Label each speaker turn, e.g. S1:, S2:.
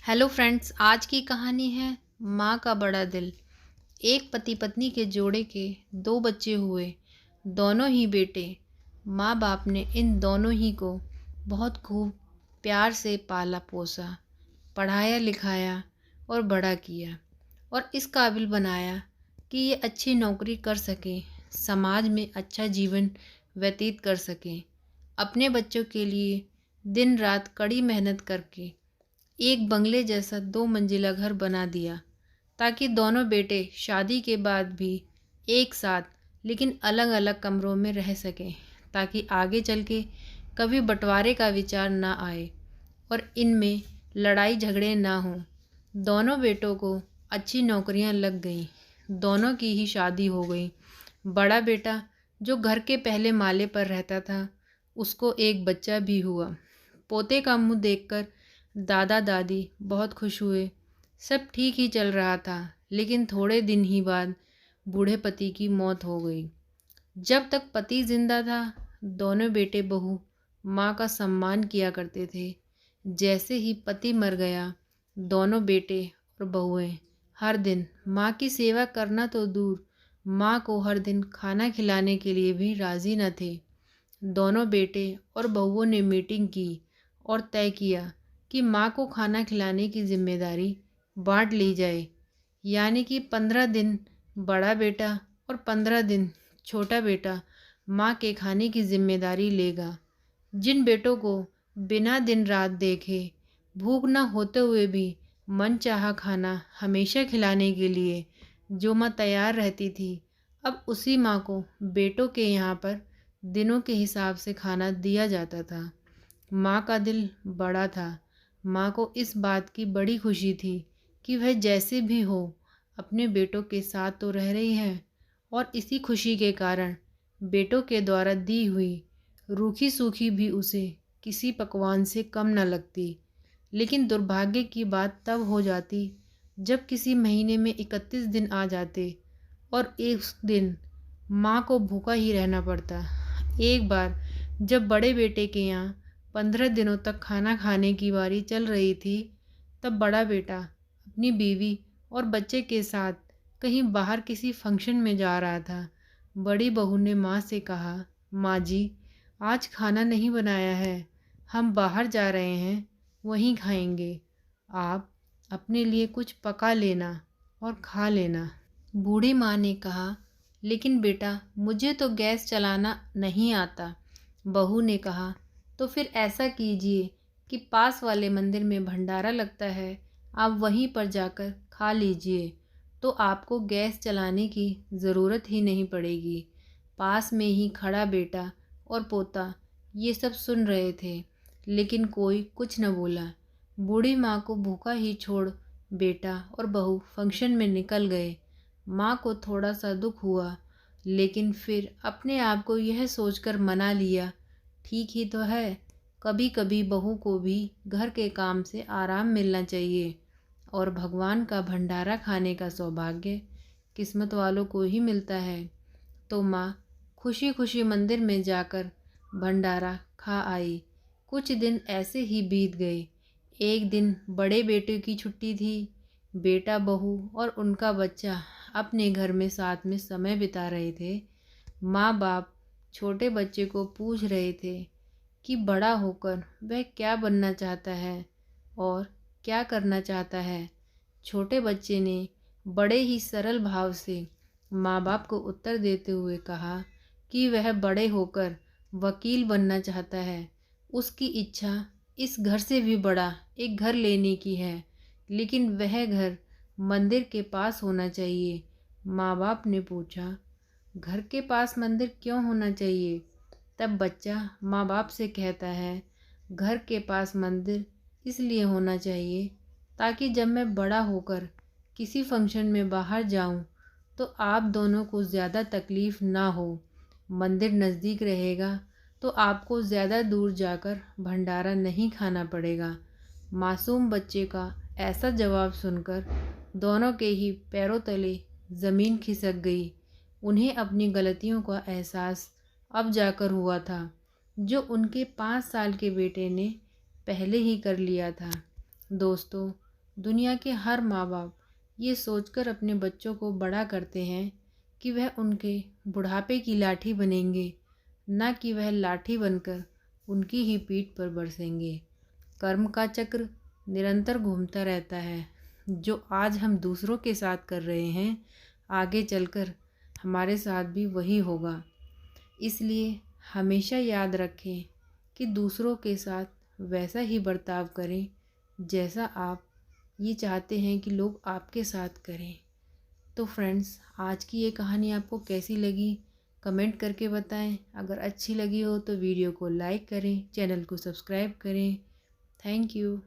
S1: Hello friends, आज की कहानी है माँ का बड़ा दिल। एक पति पत्नी के जोड़े के दो बच्चे हुए, दोनों ही बेटे। माँ बाप ने इन दोनों ही को बहुत खूब प्यार से पाला पोसा, पढ़ाया लिखाया और बड़ा किया और इस काबिल बनाया कि ये अच्छी नौकरी कर सकें, समाज में अच्छा जीवन व्यतीत कर सकें। अपने बच्चों के लिए दिन रात कड़ी मेहनत करके एक बंगले जैसा 2 मंजिला घर बना दिया ताकि दोनों बेटे शादी के बाद भी एक साथ लेकिन अलग अलग कमरों में रह सकें, ताकि आगे चल के कभी बंटवारे का विचार ना आए और इनमें लड़ाई झगड़े ना हों। दोनों बेटों को अच्छी नौकरियां लग गईं, दोनों की ही शादी हो गई। बड़ा बेटा जो घर के पहले माले पर रहता था, उसको एक बच्चा भी हुआ। पोते का मुंह देखकर दादा दादी बहुत खुश हुए। सब ठीक ही चल रहा था, लेकिन थोड़े दिन ही बाद बूढ़े पति की मौत हो गई। जब तक पति जिंदा था, दोनों बेटे बहू माँ का सम्मान किया करते थे। जैसे ही पति मर गया, दोनों बेटे और बहुएं हर दिन माँ की सेवा करना तो दूर, माँ को हर दिन खाना खिलाने के लिए भी राजी न थे। दोनों बेटे और बहुओं ने मीटिंग की और तय किया कि माँ को खाना खिलाने की जिम्मेदारी बांट ली जाए। यानी कि 15 दिन बड़ा बेटा और 15 दिन छोटा बेटा माँ के खाने की जिम्मेदारी लेगा। जिन बेटों को बिना दिन रात देखे भूख न होते हुए भी मन चाहा खाना हमेशा खिलाने के लिए जो माँ तैयार रहती थी, अब उसी माँ को बेटों के यहाँ पर दिनों के हिसाब से खाना दिया जाता था। माँ का दिल बड़ा था। माँ को इस बात की बड़ी खुशी थी कि वह जैसे भी हो अपने बेटों के साथ तो रह रही है, और इसी खुशी के कारण बेटों के द्वारा दी हुई रूखी सूखी भी उसे किसी पकवान से कम न लगती। लेकिन दुर्भाग्य की बात तब हो जाती जब किसी महीने में 31 दिन आ जाते और एक दिन माँ को भूखा ही रहना पड़ता। एक बार जब बड़े बेटे के यहाँ 15 दिनों तक खाना खाने की बारी चल रही थी, तब बड़ा बेटा अपनी बीवी और बच्चे के साथ कहीं बाहर किसी फंक्शन में जा रहा था। बड़ी बहू ने माँ से कहा, माँ जी, आज खाना नहीं बनाया है, हम बाहर जा रहे हैं, वहीं खाएंगे। आप अपने लिए कुछ पका लेना और खा लेना। बूढ़ी माँ ने कहा, लेकिन बेटा मुझे तो गैस चलाना नहीं आता। बहू ने कहा, तो फिर ऐसा कीजिए कि पास वाले मंदिर में भंडारा लगता है, आप वहीं पर जाकर खा लीजिए, तो आपको गैस चलाने की ज़रूरत ही नहीं पड़ेगी। पास में ही खड़ा बेटा और पोता ये सब सुन रहे थे, लेकिन कोई कुछ न बोला। बूढ़ी माँ को भूखा ही छोड़ बेटा और बहू फंक्शन में निकल गए। माँ को थोड़ा सा दुख हुआ, लेकिन फिर अपने आप को यह सोचकर मना लिया, ठीक ही तो है, कभी कभी बहू को भी घर के काम से आराम मिलना चाहिए, और भगवान का भंडारा खाने का सौभाग्य किस्मत वालों को ही मिलता है। तो माँ खुशी खुशी मंदिर में जाकर भंडारा खा आई। कुछ दिन ऐसे ही बीत गए। एक दिन बड़े बेटे की छुट्टी थी। बेटा बहू और उनका बच्चा अपने घर में साथ में समय बिता रहे थे। माँ बाप छोटे बच्चे को पूछ रहे थे कि बड़ा होकर वह क्या बनना चाहता है और क्या करना चाहता है। छोटे बच्चे ने बड़े ही सरल भाव से माँ बाप को उत्तर देते हुए कहा कि वह बड़े होकर वकील बनना चाहता है। उसकी इच्छा इस घर से भी बड़ा एक घर लेने की है, लेकिन वह घर मंदिर के पास होना चाहिए। माँ बाप ने पूछा, घर के पास मंदिर क्यों होना चाहिए? तब बच्चा माँ बाप से कहता है, घर के पास मंदिर इसलिए होना चाहिए ताकि जब मैं बड़ा होकर किसी फंक्शन में बाहर जाऊं तो आप दोनों को ज़्यादा तकलीफ़ ना हो। मंदिर नज़दीक रहेगा तो आपको ज़्यादा दूर जाकर भंडारा नहीं खाना पड़ेगा। मासूम बच्चे का ऐसा जवाब सुनकर दोनों के ही पैरों तले ज़मीन खिसक गई। उन्हें अपनी गलतियों का एहसास अब जाकर हुआ था, जो उनके 5 साल के बेटे ने पहले ही कर लिया था। दोस्तों, दुनिया के हर माँ बाप ये सोचकर अपने बच्चों को बड़ा करते हैं कि वह उनके बुढ़ापे की लाठी बनेंगे, न कि वह लाठी बनकर उनकी ही पीठ पर बरसेंगे। कर्म का चक्र निरंतर घूमता रहता है। जो आज हम दूसरों के साथ कर रहे हैं, आगे चलकर हमारे साथ भी वही होगा। इसलिए हमेशा याद रखें कि दूसरों के साथ वैसा ही बर्ताव करें जैसा आप ये चाहते हैं कि लोग आपके साथ करें। तो फ्रेंड्स, आज की ये कहानी आपको कैसी लगी कमेंट करके बताएं। अगर अच्छी लगी हो तो वीडियो को लाइक करें, चैनल को सब्सक्राइब करें। Thank you.